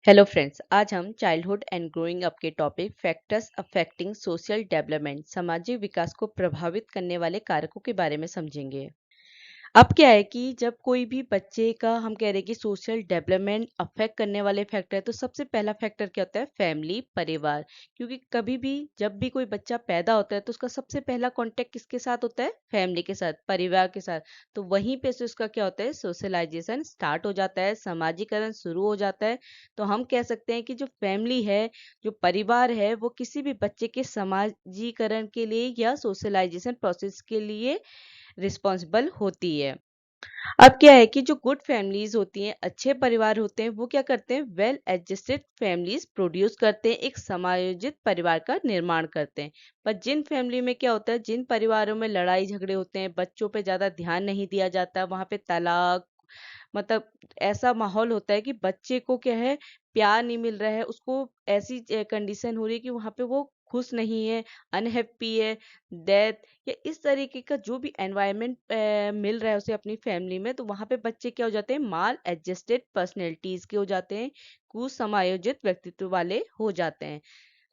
Hello friends, आज हम childhood and growing up के topic factors affecting social development सामाजिक विकास को प्रभावित करने वाले कारकों के बारे में समझेंगे। अब क्या है कि जब कोई भी बच्चे का हम कह रहे हैं कि सोशल डेवलपमेंट अफेक्ट करने वाले फैक्टर है, तो सबसे पहला फैक्टर क्या होता है? फैमिली, परिवार। क्योंकि कभी भी जब भी कोई बच्चा पैदा होता है तो उसका सबसे पहला कांटेक्ट किसके साथ होता है? फैमिली के साथ, परिवार के साथ। तो वहीं पे से उसका क्या होता है? सोशलाइजेशन स्टार्ट हो जाता है, समाजीकरण शुरू हो जाता है। तो हम कह सकते हैं कि जो फैमिली है, जो परिवार है, वो किसी भी बच्चे के समाजीकरण के लिए या सोशलाइजेशन प्रोसेस के लिए रिस्पॉन्सिबल होती है। अब क्या है कि जो गुड फैमिलीज होती हैं, अच्छे परिवार होते हैं, वो क्या करते हैं? वेल एडजस्टेड फैमिलीज प्रोड्यूस करते हैं, एक समायोजित परिवार का निर्माण करते हैं। पर जिन फैमिली में क्या होता है, जिन परिवारों में लड़ाई झगड़े होते हैं, बच्चों पे ज्यादा ध्यान नहीं दिया जाता, वहां पे तलाक, मतलब ऐसा माहौल होता है कि बच्चे को क्या है, प्यार नहीं मिल रहा है, उसको ऐसी कंडीशन हो रही है कि वहां पे वो खुश नहीं है, अनहैप्पी है, डेथ या इस तरीके का जो भी एनवायरनमेंट मिल रहा है उसे अपनी फैमिली में, तो वहां पे बच्चे क्या हो जाते हैं? माल एडजस्टेड पर्सनैलिटीज के हो जाते हैं, कुसमायोजित व्यक्तित्व वाले हो जाते हैं।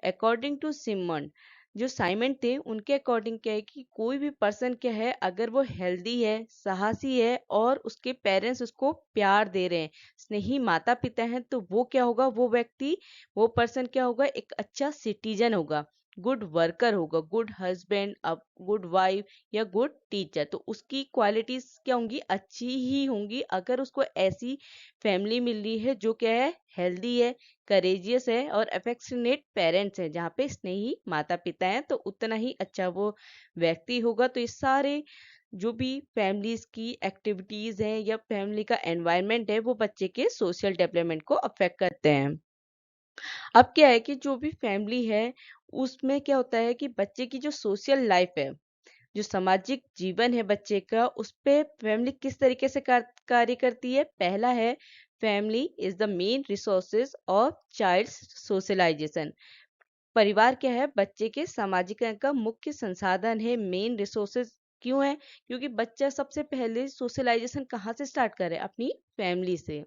अकॉर्डिंग टू सिमन, जो साइमन थे, उनके अकॉर्डिंग क्या है कि कोई भी पर्सन क्या है, अगर वो हेल्दी है, साहसी है और उसके पेरेंट्स उसको प्यार दे रहे हैं, स्नेही माता पिता हैं, तो वो क्या होगा? वो व्यक्ति, वो पर्सन क्या होगा? एक अच्छा सिटीजन होगा, गुड वर्कर होगा, गुड हस्बैंड, गुड वाइफ या गुड टीचर। तो उसकी क्वालिटीज क्या होंगी? अच्छी ही होंगी। अगर उसको ऐसी फैमिली मिल रही है जो क्या है? हेल्दी है, करेजियस है और अफेक्शनेट पेरेंट्स हैं, जहाँ पे स्नेही माता पिता हैं, तो उतना ही अच्छा वो व्यक्ति होगा। तो ये सारे जो भी फैमिलीज की एक्टिविटीज हैं या फैमिली का एनवायरनमेंट है, वो बच्चे के सोशल डेवलपमेंट को अफेक्ट करते हैं। अब क्या है कि जो भी फैमिली है, उसमें क्या होता है कि बच्चे की जो सोशल लाइफ है, जो सामाजिक जीवन है बच्चे का, उस पे फैमिली किस तरीके से कार्य करती है? पहला है, family is the main resources of child socialization. परिवार क्या है? बच्चे के सामाजिकरण का मुख्य संसाधन है, मेन रिसोर्सेज। क्यों है? क्योंकि बच्चा सबसे पहले सोशलाइजेशन कहाँ से स्टार्ट करे? अपनी फैमिली से।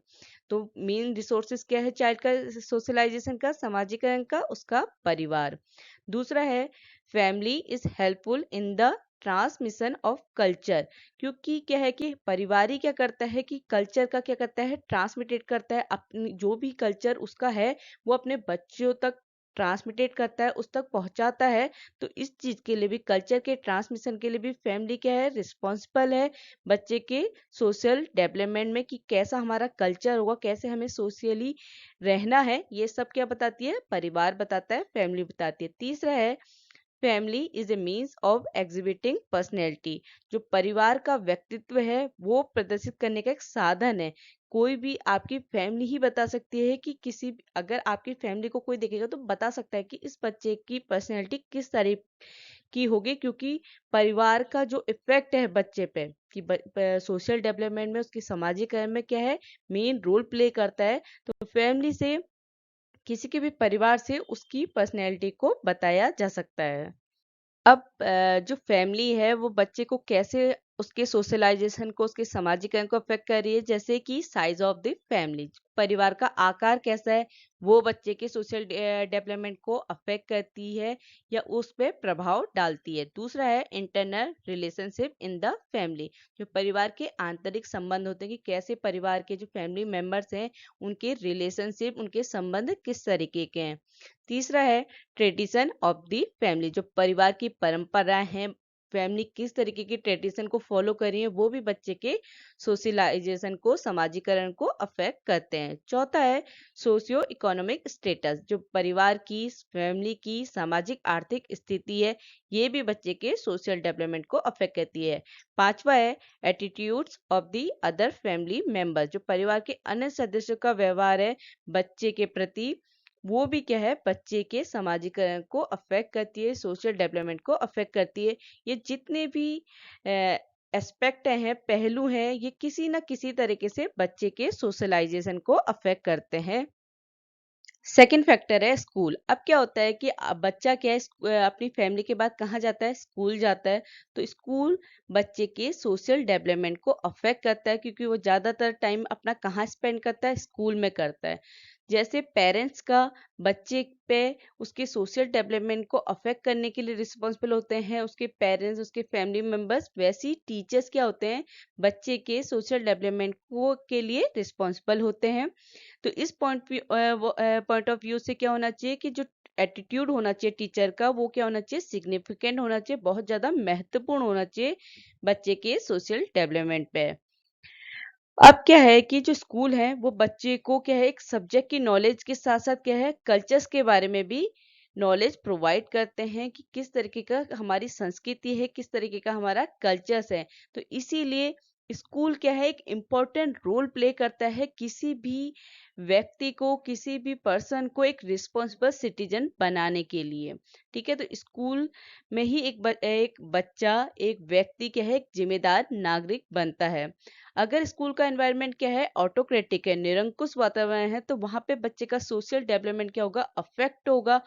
तो मेन रिसोर्सेज क्या है चाइल्ड का सोशलाइजेशन का, सामाजिकरण का? उसका परिवार। दूसरा है, family is helpful in the transmission of culture. क्योंकि क्या है कि परिवार ही क्या करता है कि कल्चर का क्या करता है? ट्रांसमिटेड करता है। अपनी जो भी कल्चर उसका है, वो अपने बच्चों तक ट्रांसमिटेड करता है, उस तक पहुंचाता है। तो इस चीज के लिए भी, कल्चर के ट्रांसमिशन के लिए भी फैमिली क्या है? रिस्पॉन्सिबल है बच्चे के सोशल डेवलपमेंट में, कि कैसा हमारा कल्चर होगा, कैसे हमें सोशली रहना है, ये सब क्या बताती है? परिवार बताता है, फैमिली बताती है। तीसरा है, family is a means of exhibiting personality. जो परिवार का व्यक्तित्व है, वो प्रदर्शित करने का एक साधन है। कोई भी आपकी फैमिली ही बता सकती है कि अगर आपकी फैमिली को कोई देखेगा तो बता सकता है कि इस बच्चे की पर्सनैलिटी किस तरह की होगी, क्योंकि परिवार का जो इफेक्ट है बच्चे पे, कि सोशल डेवलपमेंट में, उसकी सामाजिकरण में क्या है? मेन रोल प्ले करता है। तो फैमिली से, किसी के भी परिवार से उसकी पर्सनैलिटी को बताया जा सकता है। अब जो फैमिली है, वो बच्चे को कैसे, उसके सोशलाइजेशन को, उसके समाजीकरण को अफेक्ट कर रही है? जैसे कि साइज ऑफ द फैमिली, परिवार का आकार कैसा है, वो बच्चे के सोशल डेवलपमेंट को अफेक्ट करती है या उस पर प्रभाव डालती है। दूसरा है, internal relationship in the family. जो परिवार के आंतरिक संबंध होते हैं, कि कैसे परिवार के जो फैमिली मेंबर्स हैं, उनके रिलेशनशिप, उनके संबंध किस तरीके के हैं। तीसरा है, ट्रेडिशन ऑफ द फैमिली। जो परिवार की परंपराएं हैं, फैमिली किस तरीके की ट्रेडिशन को फॉलो कर रही है, वो भी बच्चे के सोशलाइजेशन को, समाजीकरण को अफेक्ट करते हैं। चौथा है, सोशियो इकोनॉमिक स्टेटस। जो परिवार की, फैमिली की सामाजिक आर्थिक स्थिति है, ये भी बच्चे के सोशल डेवलपमेंट को अफेक्ट करती है। पांचवा है, attitudes of the other family members. जो परिवार के अन्य सदस्यों का व्यवहार है बच्चे के प्रति, वो भी क्या है? बच्चे के सामाजिकरण को अफेक्ट करती है, सोशल डेवलपमेंट को अफेक्ट करती है। ये जितने भी एस्पेक्ट हैं, पहलू हैं, ये किसी ना किसी तरीके से बच्चे के सोशलाइजेशन को अफेक्ट करते हैं। सेकंड फैक्टर है स्कूल। अब क्या होता है कि बच्चा क्या है, अपनी फैमिली के बाद कहाँ जाता है? स्कूल जाता है। तो स्कूल बच्चे के सोशल डेवलपमेंट को अफेक्ट करता है, क्योंकि वो ज्यादातर टाइम अपना कहाँ स्पेंड करता है? स्कूल में करता है। जैसे पेरेंट्स का बच्चे पे उसके सोशल डेवलपमेंट को अफेक्ट करने के लिए रिस्पॉन्सिबल होते हैं उसके पेरेंट्स, उसके फैमिली मेंबर्स, वैसे ही टीचर्स क्या होते हैं बच्चे के सोशल डेवलपमेंट को के लिए रिस्पॉन्सिबल होते हैं। तो इस पॉइंट ऑफ व्यू से क्या होना चाहिए कि जो एटीट्यूड होना चाहिए टीचर का वो क्या होना चाहिए, सिग्निफिकेंट होना चाहिए, बहुत ज्यादा महत्वपूर्ण होना चाहिए बच्चे के सोशल डेवलपमेंट पे। अब क्या है कि जो स्कूल है वो बच्चे को क्या है एक सब्जेक्ट की नॉलेज के साथ साथ क्या है कल्चर्स के बारे में भी नॉलेज प्रोवाइड करते हैं कि किस तरीके का हमारी संस्कृति है, किस तरीके का हमारा कल्चर्स है। तो इसीलिए स्कूल क्या है एक इम्पोर्टेंट रोल प्ले करता है किसी भी व्यक्ति को, किसी भी पर्सन को एक रिस्पॉन्सिबल सिटीजन बनाने के लिए। ठीक है, तो स्कूल में ही एक बच्चा, एक व्यक्ति क्या है एक जिम्मेदार नागरिक बनता है। अगर स्कूल का एनवायरनमेंट क्या है ऑटोक्रेटिक है, निरंकुश वातावरण है, तो वहां पे बच्चे का सोशल डेवलपमेंट क्या होगा, अफेक्ट होगा।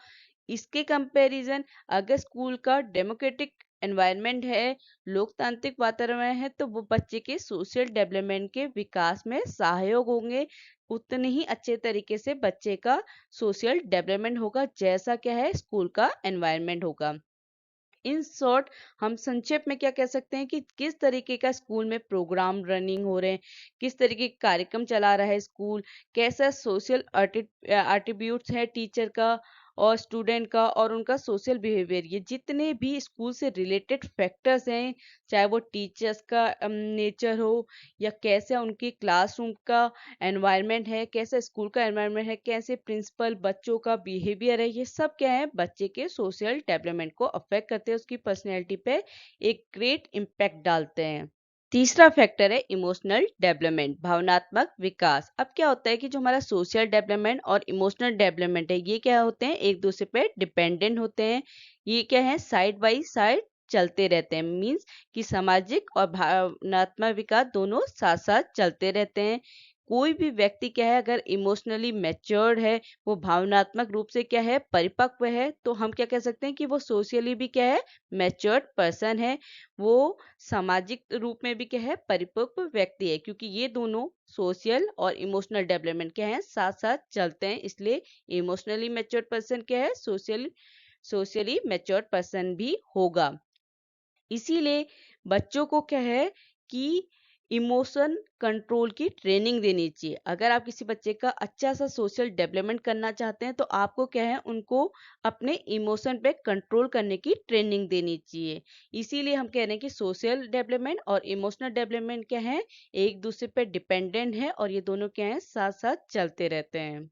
इसके कंपैरिजन अगर स्कूल का डेमोक्रेटिक एनवायरनमेंट है, लोकतांत्रिक वातावरण है, तो वो बच्चे के सोशल डेवलपमेंट के विकास में सहायक होंगे। उतने ही अच्छे तरीके से बच्चे का सोशल डेवलपमेंट होगा जैसा क्या है स्कूल का एनवायरनमेंट होगा। इन शॉर्ट हम संक्षेप में क्या कह सकते हैं कि किस तरीके का स्कूल में प्रोग्राम रनिंग हो रहे हैं, किस तरीके का कार्यक्रम चला रहा है स्कूल, कैसा सोशल एट्रीब्यूट्स है टीचर का और स्टूडेंट का और उनका सोशल बिहेवियर, ये जितने भी स्कूल से रिलेटेड फैक्टर्स हैं, चाहे वो टीचर्स का नेचर हो या कैसे उनकी क्लासरूम का एनवायरनमेंट है, कैसा स्कूल का एनवायरनमेंट है, कैसे प्रिंसिपल बच्चों का बिहेवियर है, ये सब क्या है बच्चे के सोशल डेवलपमेंट को अफेक्ट करते हैं, उसकी पर्सनैलिटी पे एक ग्रेट इम्पैक्ट डालते हैं। तीसरा फैक्टर है इमोशनल डेवलपमेंट, भावनात्मक विकास। अब क्या होता है कि जो हमारा सोशल डेवलपमेंट और इमोशनल डेवलपमेंट है ये क्या होते हैं एक दूसरे पे डिपेंडेंट होते हैं। ये क्या है साइड बाय साइड चलते रहते हैं, मीन्स कि सामाजिक और भावनात्मक विकास दोनों साथ साथ चलते रहते हैं। कोई भी व्यक्ति क्या है अगर इमोशनली मैच्योर्ड है, वो भावनात्मक रूप से क्या है परिपक्व है, तो हम क्या कह सकते हैं कि वो सोशली भी क्या है मैच्योर्ड पर्सन है, वो सामाजिक रूप में भी क्या है परिपक्व व्यक्ति है, क्योंकि ये दोनों सोशल और इमोशनल डेवलपमेंट क्या है साथ साथ चलते हैं। इसलिए इमोशनली मैच्योर्ड पर्सन क्या है सोशली मैच्योर्ड पर्सन भी होगा। इसीलिए बच्चों को क्या है कि इमोशन कंट्रोल की ट्रेनिंग देनी चाहिए। अगर आप किसी बच्चे का अच्छा सा सोशल डेवलपमेंट करना चाहते हैं तो आपको क्या है उनको अपने इमोशन पे कंट्रोल करने की ट्रेनिंग देनी चाहिए। इसीलिए हम कह रहे हैं कि सोशल डेवलपमेंट और इमोशनल डेवलपमेंट क्या है एक दूसरे पे डिपेंडेंट है और ये दोनों क्या है साथ साथ चलते रहते हैं।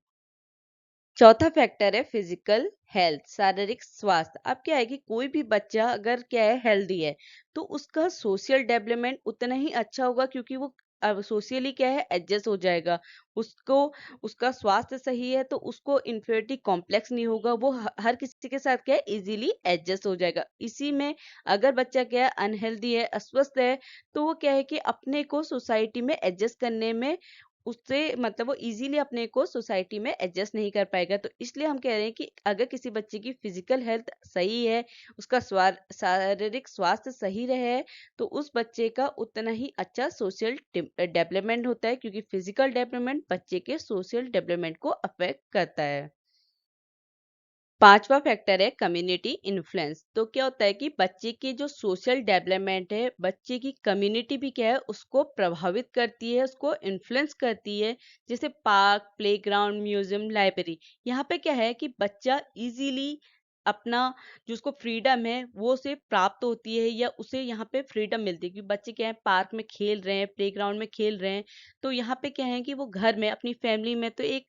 चौथा फैक्टर है फिजिकल हेल्थ, शारीरिक स्वास्थ्य। अब क्या है कि कोई भी बच्चा अगर क्या है हेल्दी है तो उसका सोशल डेवलपमेंट उतना ही अच्छा होगा, क्योंकि वो अब सोशली क्या है एडजस्ट हो जाएगा। उसको उसका स्वास्थ्य सही है तो उसको इन्फेरिटी कॉम्प्लेक्स नहीं होगा, वो हर किसी के साथ क्या है इजीली एडजस्ट हो जाएगा। इसी में अगर बच्चा क्या है अनहेल्दी है, अस्वस्थ है, तो वो क्या है कि अपने को सोसाइटी में एडजस्ट करने में उससे मतलब वो इजीली अपने को सोसाइटी में एडजस्ट नहीं कर पाएगा। तो इसलिए हम कह रहे हैं कि अगर किसी बच्चे की फिजिकल हेल्थ सही है, उसका शारीरिक स्वास्थ्य सही रहे, तो उस बच्चे का उतना ही अच्छा सोशल डेवलपमेंट होता है, क्योंकि फिजिकल डेवलपमेंट बच्चे के सोशल डेवलपमेंट को अफेक्ट करता है। पांचवा फैक्टर है कम्युनिटी इन्फ्लुएंस। तो क्या होता है कि बच्चे की जो सोशल डेवलपमेंट है, बच्चे की कम्युनिटी भी क्या है उसको प्रभावित करती है, उसको इन्फ्लुएंस करती है। जैसे पार्क, प्लेग्राउंड, म्यूजियम, लाइब्रेरी, यहाँ पे क्या है कि बच्चा इजीली अपना जो उसको फ्रीडम है वो उसे प्राप्त होती है या उसे यहाँ पे फ्रीडम मिलती है, क्योंकि बच्चे क्या है पार्क में खेल रहे हैं, प्लेग्राउंड में खेल रहे हैं, तो यहाँ पे क्या है कि वो घर में अपनी फैमिली में तो एक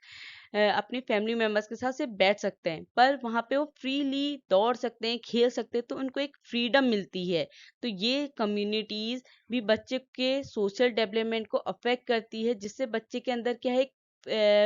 अपनी फैमिली मेंबर्स के साथ सिर्फ बैठ सकते हैं, पर वहाँ पे वो फ्रीली दौड़ सकते हैं, खेल सकते हैं, तो उनको एक फ्रीडम मिलती है। तो ये कम्युनिटीज भी बच्चे के सोशल डेवलपमेंट को अफेक्ट करती है, जिससे बच्चे के अंदर क्या है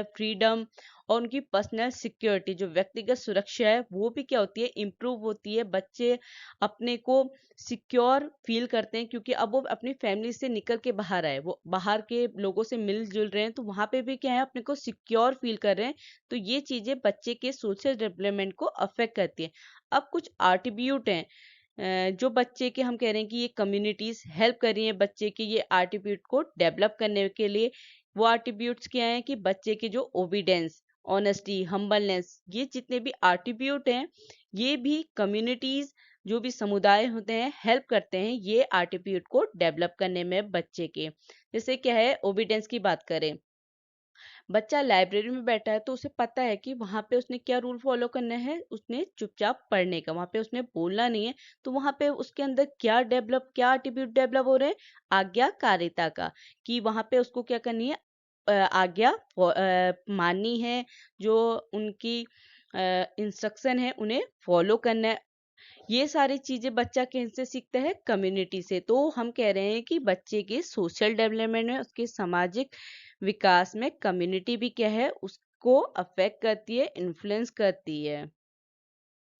फ्रीडम और उनकी पर्सनल सिक्योरिटी जो व्यक्तिगत सुरक्षा है वो भी क्या होती है इम्प्रूव होती है। बच्चे अपने को सिक्योर फील करते हैं, क्योंकि अब वो अपनी फैमिली से निकल के बाहर आए, वो बाहर के लोगों से मिलजुल रहे हैं, तो वहां पे भी क्या है अपने को सिक्योर फील कर रहे हैं। तो ये चीजें बच्चे के सोशल डेवलपमेंट को अफेक्ट करती है। अब कुछ आर्टिब्यूट हैं जो बच्चे के हम कह रहे हैं कि ये कम्युनिटीज हेल्प कर रही हैं बच्चे के ये आर्टिब्यूट को डेवलप करने के लिए। वो आर्टिब्यूट्स क्या हैं कि बच्चे के जो ओबीडेंस, ऑनेस्टी, हम्बलनेस, ये जितने भी एट्रीब्यूट हैं, ये भी कम्युनिटीज, जो भी समुदाय होते हैं, हेल्प करते हैं ये एट्रीब्यूट को डेवलप करने में बच्चे के। जैसे क्या है, ओबीडियंस की बात करें, बच्चा लाइब्रेरी में बैठा है तो उसे पता है कि वहां पे उसने क्या रूल फॉलो करना है, उसने चुपचाप पढ़ने का, वहां पे उसने बोलना नहीं है। तो वहां पे उसके अंदर क्या एट्रीब्यूट डेवलप हो रहे हैं, आज्ञाकारिता का, कि वहां पे उसको क्या करनी है, आज्ञा माननी है, जो उनकी इंस्ट्रक्शन है उन्हें फॉलो करना है। ये सारी चीजें बच्चा कहीं से सीखता है, कम्युनिटी से। तो हम कह रहे हैं कि बच्चे के सोशल डेवलपमेंट में, उसके सामाजिक विकास में कम्युनिटी भी क्या है, उसको अफेक्ट करती है, इन्फ्लुएंस करती है।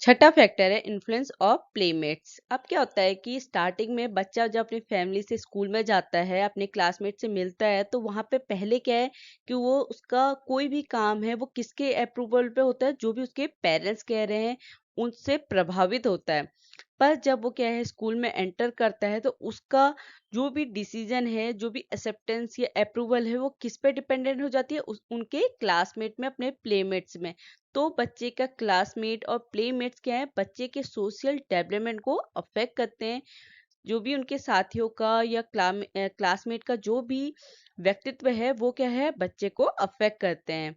छठा फैक्टर है इन्फ्लुएंस ऑफ प्लेमेट्स। अब क्या होता है कि स्टार्टिंग में बच्चा जब अपनी फैमिली से स्कूल में जाता है, अपने क्लासमेट से मिलता है, तो वहां पे पहले क्या है कि वो उसका कोई भी काम है वो किसके अप्रूवल पे होता है, जो भी उसके पेरेंट्स कह रहे हैं उनसे प्रभावित होता है। पर जब वो क्या है स्कूल में एंटर करता है, तो उसका जो भी डिसीजन है, जो भी एक्सेप्टेंस या अप्रूवल है, वो किस पे डिपेंडेंट हो जाती है, उनके क्लासमेट में, अपने प्लेमेट्स में। तो बच्चे का क्लासमेट और प्लेमेट्स क्या है, बच्चे के सोशल डेवलपमेंट को अफेक्ट करते हैं। जो भी उनके साथियों का या क्लासमेट का जो भी व्यक्तित्व है, वो क्या है, बच्चे को अफेक्ट करते हैं।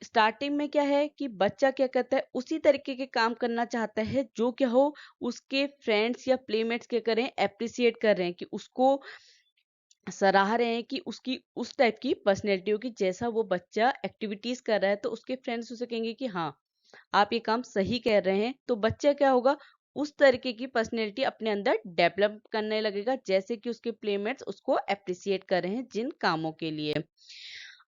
स्टार्टिंग में क्या है कि बच्चा क्या करता है, उसी तरीके के काम करना चाहता है जो क्या हो, उसके फ्रेंड्स या प्लेमेट्स क्या करें, एप्रिसिएट कर रहे हैं, कि उसको सराह रहे हैं कि उसकी उस टाइप की पर्सनैलिटी हो, कि जैसा वो बच्चा एक्टिविटीज कर रहा है, तो उसके फ्रेंड्स उसे कहेंगे कि हाँ, आप ये काम सही कह रहे हैं। तो बच्चा क्या होगा, उस तरीके की पर्सनैलिटी अपने अंदर डेवलप करने लगेगा, जैसे कि उसके प्लेमेट्स उसको अप्रिसिएट कर रहे हैं जिन कामों के लिए।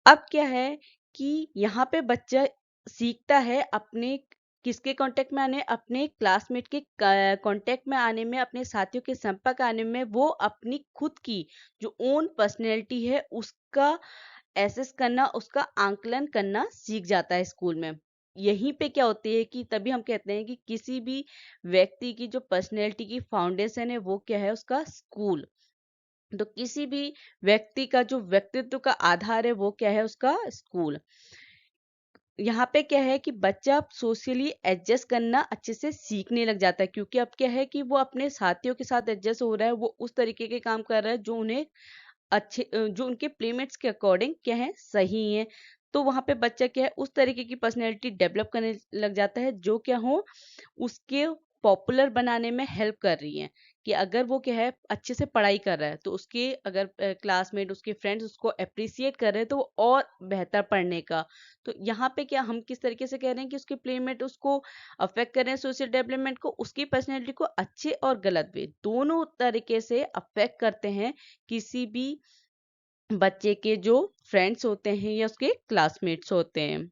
अब क्या है कि यहाँ पे बच्चा सीखता है अपने किसके कांटेक्ट में आने, अपने क्लासमेट के कांटेक्ट में आने में, अपने साथियों के संपर्क आने में, वो अपनी खुद की जो ओन पर्सनैलिटी है उसका एसेस करना, उसका आंकलन करना सीख जाता है स्कूल में। यहीं पे क्या होती है कि तभी हम कहते हैं कि किसी भी व्यक्ति की जो पर्सनैलिटी की फाउंडेशन है, वो क्या है, उसका स्कूल। तो किसी भी व्यक्ति का जो व्यक्तित्व का आधार है, वो क्या है, उसका स्कूल। यहाँ पे क्या है कि बच्चा सोशली एडजस्ट करना अच्छे से सीखने लग जाता है, क्योंकि अब क्या है कि वो अपने साथियों के साथ एडजस्ट हो रहा है, वो उस तरीके के काम कर रहा है जो उन्हें जो उनके प्लेमेट्स के अकॉर्डिंग क्या है, सही है। तो वहां पे बच्चा क्या है, उस तरीके की पर्सनैलिटी डेवलप करने लग जाता है जो क्या हो, उसके पॉपुलर बनाने में हेल्प कर रही है। कि अगर वो क्या है, अच्छे से पढ़ाई कर रहा है, तो उसके अगर क्लासमेट, उसके फ्रेंड्स उसको अप्रिसिएट कर रहे हैं, तो वो और बेहतर पढ़ने का। तो यहाँ पे क्या हम किस तरीके से कह रहे हैं कि उसके प्लेमेट उसको अफेक्ट कर रहे हैं, सोशल डेवलपमेंट को, उसकी पर्सनैलिटी को अच्छे और गलत वे दोनों तरीके से अफेक्ट करते हैं किसी भी बच्चे के जो फ्रेंड्स होते हैं या उसके क्लासमेट्स होते हैं।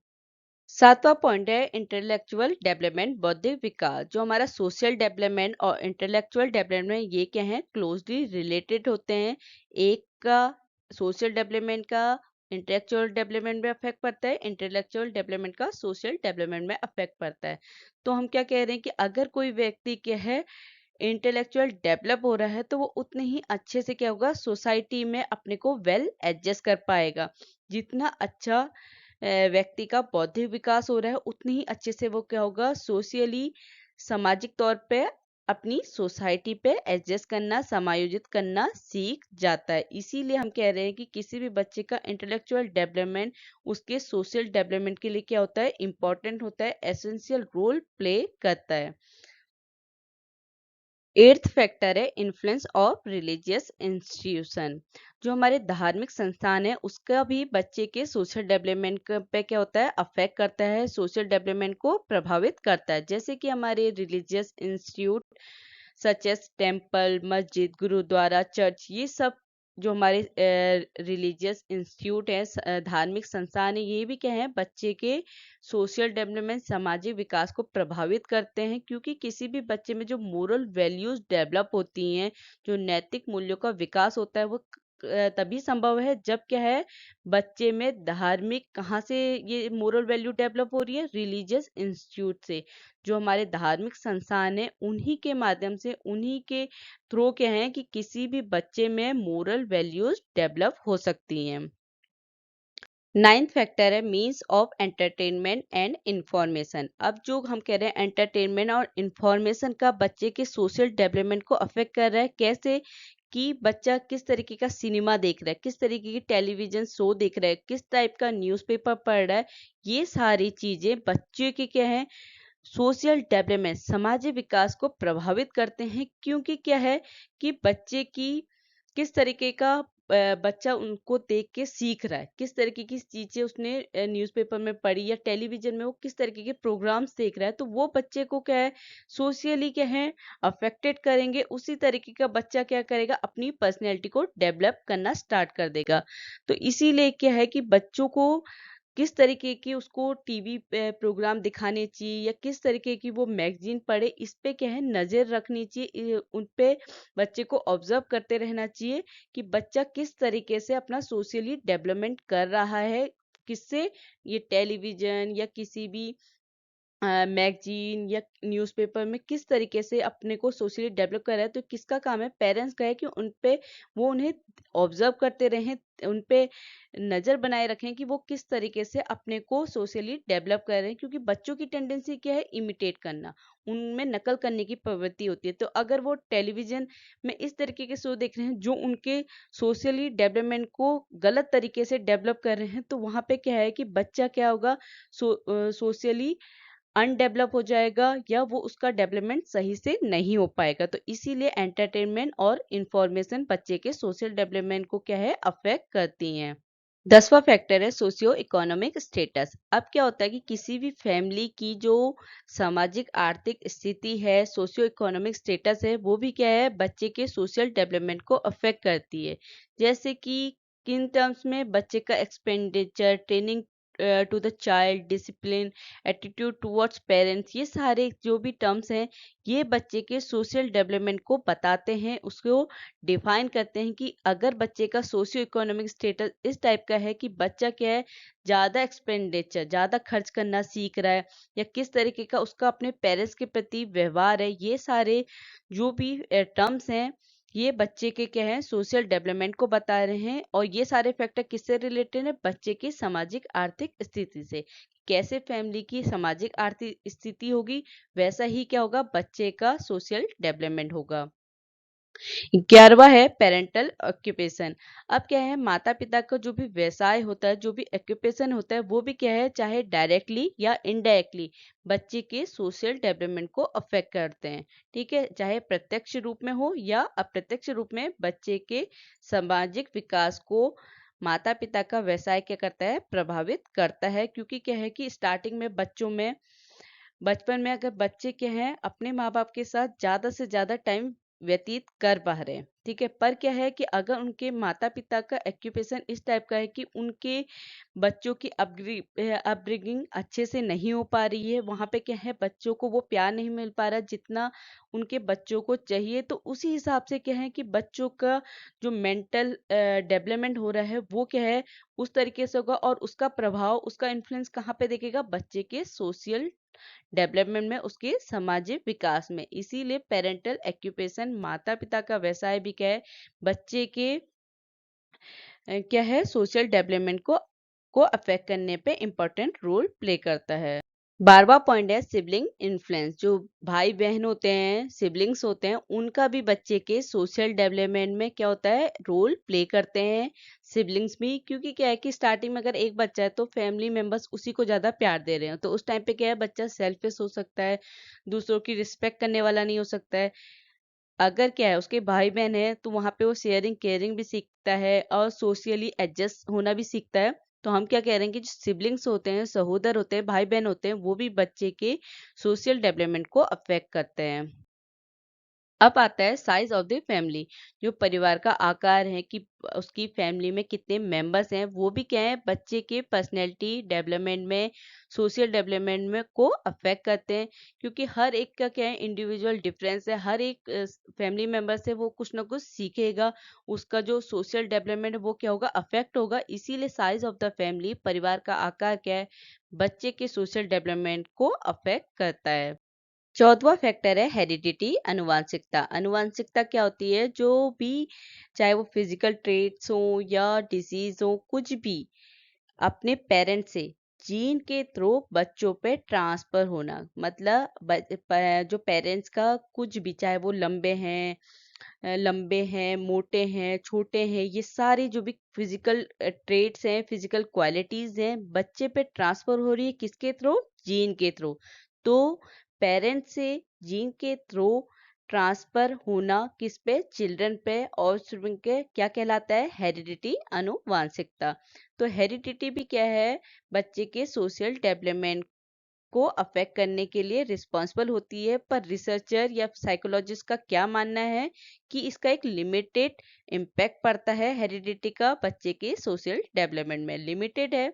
सातवां पॉइंट है इंटेलेक्चुअल डेवलपमेंट, बौद्धिक विकास। जो हमारा सोशल डेवलपमेंट और इंटेलेक्चुअल डेवलपमेंट, ये क्या है, क्लोजली रिलेटेड होते हैं। एक का सोशल डेवलपमेंट का इंटेलेक्चुअल डेवलपमेंट में अफेक्ट पड़ता है, इंटेलेक्चुअल डेवलपमेंट का सोशल डेवलपमेंट में अफेक्ट पड़ता है। तो हम क्या कह रहे हैं कि अगर कोई व्यक्ति क्या है, इंटेलेक्चुअल डेवलप हो रहा है, तो वो उतने ही अच्छे से क्या होगा, सोसाइटी में अपने को वेल एडजस्ट कर पाएगा। जितना अच्छा व्यक्ति का बौद्धिक विकास हो रहा है, उतनी ही अच्छे से वो क्या होगा, सोशली, सामाजिक तौर पे अपनी सोसाइटी पे एडजस्ट करना, समायोजित करना सीख जाता है। इसीलिए हम कह रहे हैं कि किसी भी बच्चे का इंटेलेक्चुअल डेवलपमेंट उसके सोशल डेवलपमेंट के लिए क्या होता है, इंपॉर्टेंट होता है, एसेंशियल रोल प्ले करता है। एट्थ फैक्टर है इन्फ्लुएंस ऑफ रिलीजियस इंस्टीट्यूशन। जो हमारे धार्मिक संस्थान है, उसका भी बच्चे के सोशल डेवलपमेंट पे क्या होता है, अफेक्ट करता है, सोशल डेवलपमेंट को प्रभावित करता है। जैसे कि हमारे religious institute such as temple, मस्जिद, गुरुद्वारा, चर्च, ये सब जो हमारे रिलीजियस इंस्टीट्यूट है, धार्मिक संस्थान है, ये भी क्या है, बच्चे के सोशल डेवलपमेंट, सामाजिक विकास को प्रभावित करते हैं। क्योंकि किसी भी बच्चे में जो मोरल वैल्यूज डेवलप होती हैं, जो नैतिक मूल्यों का विकास होता है, वो तभी संभव है जब क्या है, बच्चे में धार्मिक, कहाँ से ये मोरल वैल्यू डेवलप हो रही है, रिलीजियस इंस्टीट्यूट से। जो हमारे धार्मिक संस्थान है, उन्हीं के माध्यम से, उन्हीं के थ्रू क्या है कि किसी भी बच्चे में मोरल वैल्यूज डेवलप हो सकती हैं। नाइन्थ फैक्टर है means of entertainment and information. अब जो हम कह रहे हैं एंटरटेनमेंट और इंफॉर्मेशन का बच्चे के सोशल डेवलपमेंट को अफेक्ट कर रहा है। कैसे कि बच्चा किस तरीके का सिनेमा देख रहा है, किस तरीके की टेलीविजन शो देख रहा है, किस टाइप का न्यूज़पेपर पढ़ रहा है, ये सारी चीजें बच्चे के क्या है सोशल डेवलपमेंट सामाजिक विकास को प्रभावित करते हैं। क्योंकि क्या है कि बच्चे की किस तरीके का बच्चा उनको देख के सीख रहा है, किस तरीके की चीजें उसने न्यूज़पेपर में पढ़ी या टेलीविजन में वो किस तरीके के प्रोग्राम्स देख रहा है, तो वो बच्चे को क्या है सोशली क्या है अफेक्टेड करेंगे। उसी तरीके का बच्चा क्या करेगा अपनी पर्सनैलिटी को डेवलप करना स्टार्ट कर देगा। तो इसीलिए क्या है कि बच्चों को किस तरीके की उसको टीवी पे प्रोग्राम दिखाने चाहिए या किस तरीके की वो मैगजीन पढ़े, इस पे क्या है नज़र रखनी चाहिए। उन पे बच्चे को ऑब्जर्व करते रहना चाहिए कि बच्चा किस तरीके से अपना सोशली डेवलपमेंट कर रहा है, किससे ये टेलीविजन या किसी भी मैगजीन या न्यूज़पेपर में किस तरीके से अपने को सोशली डेवलप कर रहा है। तो किसका काम है पेरेंट्स का है कि उन पे वो उन्हें ऑब्जर्व करते रहें, उन पे नज़र बनाए रखें कि वो किस तरीके से अपने को सोशली डेवलप कर रहे हैं। क्योंकि बच्चों की टेंडेंसी क्या है इमिटेट करना, उनमें नकल करने की प्रवृत्ति होती है। तो अगर वो टेलीविजन में इस तरीके के शो देख रहे हैं जो उनके सोशली डेवलपमेंट को गलत तरीके से डेवलप कर रहे हैं, तो वहाँ पे क्या है कि बच्चा क्या होगा सोशली अनडेवलप हो जाएगा या वो उसका डेवलपमेंट सही से नहीं हो पाएगा। तो इसीलिए एंटरटेनमेंट और इंफॉर्मेशन बच्चे के सोशल डेवलपमेंट को क्या है अफेक्ट करती हैं। 10वां फैक्टर है सोशियो इकोनॉमिक स्टेटस। अब क्या होता है कि किसी भी फैमिली की जो सामाजिक आर्थिक स्थिति है, सोशियो इकोनॉमिक स्टेटस है, वो भी क्या है बच्चे के सोशल डेवलपमेंट को अफेक्ट करती है। जैसे कि किन टर्म्स में बच्चे का expenditure, training to the child, discipline, attitude towards parents, ये सारे जो भी टर्म्स हैं ये बच्चे के सोशल डेवलपमेंट को बताते हैं, उसको डिफाइन करते हैं कि अगर बच्चे का सोशियो इकोनॉमिक स्टेटस इस टाइप का है कि बच्चा क्या है ज़्यादा एक्सपेंडिचर, ज़्यादा खर्च करना सीख रहा है या किस तरीके का उसका अपने पेरेंट्स के प्रति व्यवहार है, ये सारे जो भी टर्म्स हैं ये बच्चे के क्या है सोशल डेवलपमेंट को बता रहे हैं। और ये सारे फैक्टर किससे रिलेटेड है बच्चे की सामाजिक आर्थिक स्थिति से। कैसे फैमिली की सामाजिक आर्थिक स्थिति होगी वैसा ही क्या होगा बच्चे का सोशल डेवलपमेंट होगा। 11वां है पेरेंटल ऑक्यूपेशन। अब क्या है माता पिता का जो भी व्यवसाय होता है, जो भी ऑक्यूपेशन होता है, वो भी क्या है चाहे डायरेक्टली या इनडायरेक्टली बच्चे के सोशल डेवलपमेंट को अफेक्ट करते हैं। ठीक है, चाहे प्रत्यक्ष रूप में हो या अप्रत्यक्ष रूप में बच्चे के सामाजिक विकास को माता पिता का व्यवसाय क्या करता है प्रभावित करता है। क्योंकि क्या है कि स्टार्टिंग में बच्चों में बचपन में अगर बच्चे क्या हैं अपने माँ बाप के साथ ज्यादा से ज्यादा टाइम व्यतीत कर पा रहे हैं, ठीक है, पर क्या है कि अगर उनके माता पिता का एक्यूपेशन इस टाइप का है कि उनके बच्चों की अपब्रिंगिंग अच्छे से नहीं हो पा रही है, वहां पे क्या है बच्चों को वो प्यार नहीं मिल पा रहा जितना उनके बच्चों को चाहिए, तो उसी हिसाब से क्या है कि बच्चों का जो मेंटल डेवलपमेंट हो रहा है वो क्या है उस तरीके से होगा। और उसका प्रभाव उसका इन्फ्लुएंस कहाँ पे देखेगा बच्चे के सोशल डेवलपमेंट में, उसके सामाजिक विकास में। इसीलिए पेरेंटल एक्यूपेशन माता पिता का व्यवसाय भी क्या है बच्चे के क्या है सोशल डेवलपमेंट को अफेक्ट करने पे इम्पोर्टेंट रोल प्ले करता है। 12वां पॉइंट है सिबलिंग इन्फ्लुएंस। जो भाई बहन होते हैं सिबलिंग्स होते हैं उनका भी बच्चे के सोशल डेवलपमेंट में क्या होता है रोल प्ले करते हैं सिबलिंग्स भी। क्योंकि क्या है कि स्टार्टिंग में अगर एक बच्चा है तो फैमिली मेंबर्स उसी को ज्यादा प्यार दे रहे हैं, तो उस टाइम पे क्या है बच्चा सेल्फिश हो सकता है, दूसरों की रिस्पेक्ट करने वाला नहीं हो सकता है। अगर क्या है उसके भाई बहन है तो वहां पे वो शेयरिंग केयरिंग भी सीखता है और सोशली एडजस्ट होना भी सीखता है। तो हम क्या कह रहे हैं कि जो सिबलिंग्स होते हैं सहोदर होते हैं भाई बहन होते हैं वो भी बच्चे के सोशल डेवलपमेंट को अफेक्ट करते हैं। अब आता है साइज ऑफ द फैमिली। जो परिवार का आकार है कि उसकी फैमिली में कितने मेंबर्स हैं वो भी क्या है बच्चे के पर्सनैलिटी डेवलपमेंट में सोशल डेवलपमेंट में को अफेक्ट करते हैं। क्योंकि हर एक का क्या है इंडिविजुअल डिफरेंस है, हर एक फैमिली मेंबर से वो कुछ ना कुछ सीखेगा, उसका जो सोशल डेवलपमेंट है वो क्या होगा अफेक्ट होगा। इसीलिए साइज ऑफ द फैमिली परिवार का आकार क्या है बच्चे के सोशल डेवलपमेंट को अफेक्ट करता है। 14वां फैक्टर है हेरिडिटी अनुवांशिकता। अनुवांशिकता क्या होती है जो भी चाहे वो फिजिकल ट्रेट्स हो या डिजीज हो कुछ भी अपने पेरेंट्स से जीन के थ्रू बच्चों पे ट्रांसफर होना, मतलब जो पेरेंट्स का कुछ भी, चाहे वो लंबे हैं, मोटे हैं, छोटे हैं, ये सारी जो भी फिजिकल ट्रेट्स हैं, फिजिकल क्वालिटीज हैं, बच्चे पे ट्रांसफर हो रही है किसके थ्रू? जीन के थ्रू। तो पेरेंट्स से जीन के थ्रू ट्रांसफर होना किस पे? चिल्ड्रन पे, और के क्या कहलाता है? हेरिडिटी, आनुवांशिकता। तो हेरिडिटी भी क्या है? बच्चे के सोशल डेवलपमेंट को अफेक्ट करने के लिए रिस्पॉन्सिबल होती है, पर रिसर्चर या साइकोलॉजिस्ट का क्या मानना है कि इसका एक लिमिटेड इम्पैक्ट पड़ता है हेरिडिटी का बच्चे के सोशल डेवलपमेंट में। लिमिटेड है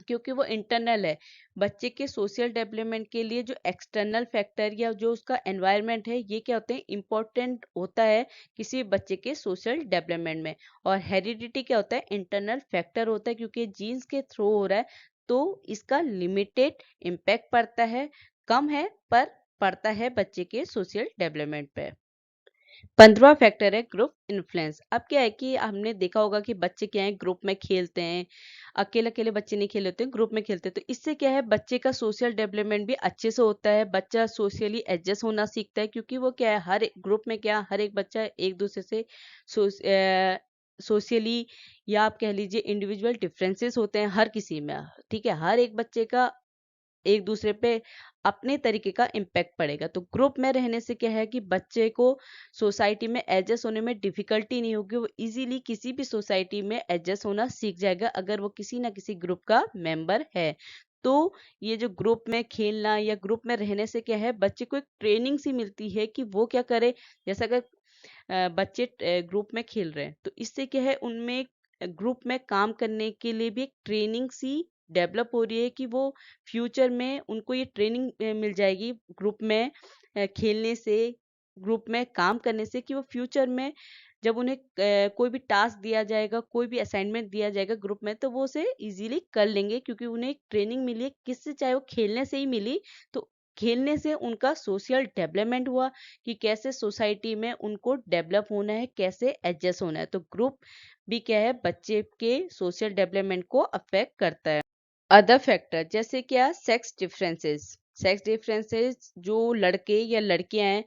क्योंकि वो इंटरनल है। बच्चे के सोशल डेवलपमेंट के लिए जो एक्सटर्नल फैक्टर या जो उसका एनवायरनमेंट है, ये क्या होते हैं? इम्पोर्टेंट होता है किसी बच्चे के सोशल डेवलपमेंट में। और हेरिडिटी क्या होता है? इंटरनल फैक्टर होता है, क्योंकि जीन्स के थ्रू हो रहा है, तो इसका लिमिटेड इम्पैक्ट पड़ता है, कम है पर पड़ता है बच्चे के सोशल डेवलपमेंट पे। 15वां फैक्टर है ग्रुप इन्फ्लुएंस। अब क्या है कि हमने देखा होगा कि बच्चे क्या है, ग्रुप में खेलते हैं, अकेले अकेले बच्चे नहीं खेल होते हैं, ग्रुप में खेलते हैं। तो इससे क्या है, बच्चे का सोशल डेवलपमेंट भी अच्छे से होता है, बच्चा सोशली एडजस्ट होना सीखता है, क्योंकि वो क्या है, हर ग्रुप में क्या, हर एक बच्चा एक दूसरे से सोशली, या आप कह लीजिए इंडिविजुअल डिफरेंसेस होते हैं हर किसी में। ठीक है, हर एक बच्चे का एक दूसरे पे अपने तरीके का इम्पैक्ट पड़ेगा। तो ग्रुप में रहने से क्या है कि बच्चे को सोसाइटी में एडजस्ट होने में डिफिकल्टी नहीं होगी, वो इजीली किसी भी सोसाइटी में एडजस्ट होना सीख जाएगा अगर वो किसी ना किसी ग्रुप का मेंबर है। तो ये जो ग्रुप में खेलना या ग्रुप में रहने से क्या है, बच्चे को एक ट्रेनिंग सी मिलती है कि वो क्या करे। जैसा अगर बच्चे ग्रुप में खेल रहे हैं, तो इससे क्या है, उनमें ग्रुप में काम करने के लिए भी एक ट्रेनिंग सी डेवलप हो रही है कि वो फ्यूचर में उनको ये ट्रेनिंग मिल जाएगी ग्रुप में खेलने से, ग्रुप में काम करने से, कि वो फ्यूचर में जब उन्हें कोई भी टास्क दिया जाएगा, कोई भी असाइनमेंट दिया जाएगा ग्रुप में, तो वो उसे इजीली कर लेंगे, क्योंकि उन्हें एक ट्रेनिंग मिली है किससे? चाहे वो खेलने से ही मिली। तो खेलने से उनका सोशल डेवलपमेंट हुआ कि कैसे सोसाइटी में उनको डेवलप होना है, कैसे एडजस्ट होना है। तो ग्रुप भी क्या है, बच्चे के सोशल डेवलपमेंट को अफेक्ट करता है। अदर फैक्टर जैसे क्या? सेक्स डिफरेंसेस जो लड़के या लड़कियां हैं,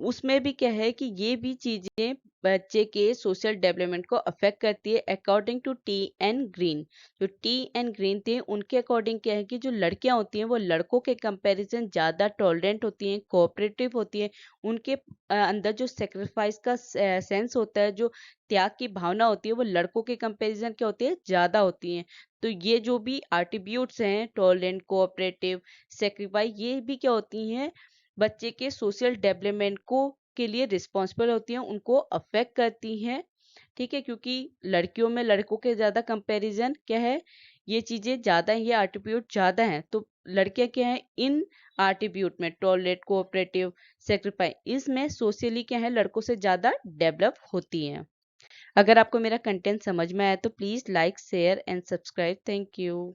उसमें भी क्या है कि ये भी चीजें बच्चे के सोशल डेवलपमेंट को अफेक्ट करती है। According to T N Green, जो टी एन ग्रीन थे, उनके अकॉर्डिंग क्या है कि जो लड़कियां होती हैं वो लड़कों के कंपैरिजन ज़्यादा टॉलरेंट होती हैं, कोऑपरेटिव होती हैं। उनके अंदर जो सेक्रीफाइस का सेंस होता है, जो त्याग की भावना होती है, वो लड़कों के कंपैरिजन क्या होती है? ज़्यादा होती हैं। तो ये जो भी आर्टिब्यूट्स हैं, टॉलरेंट, कोऑपरेटिव, सेक्रीफाइस, ये भी क्या होती हैं? बच्चे के सोशल डेवलपमेंट को के लिए रिस्पॉन्सिबल होती हैं, उनको अफेक्ट करती हैं। ठीक है, क्योंकि लड़कियों में लड़कों के ज़्यादा कंपैरिजन क्या है, ये चीज़ें ज़्यादा हैं, ये आर्टिब्यूट ज़्यादा हैं। तो लड़कियां क्या हैं, इन आर्टिब्यूट में टॉलरेट, कोऑपरेटिव, सेक्रीफाइस, इसमें सोशली क्या है, लड़कों से ज़्यादा डेवलप होती हैं। अगर आपको मेरा कंटेंट समझ में आया तो please like, share and subscribe. Thank you.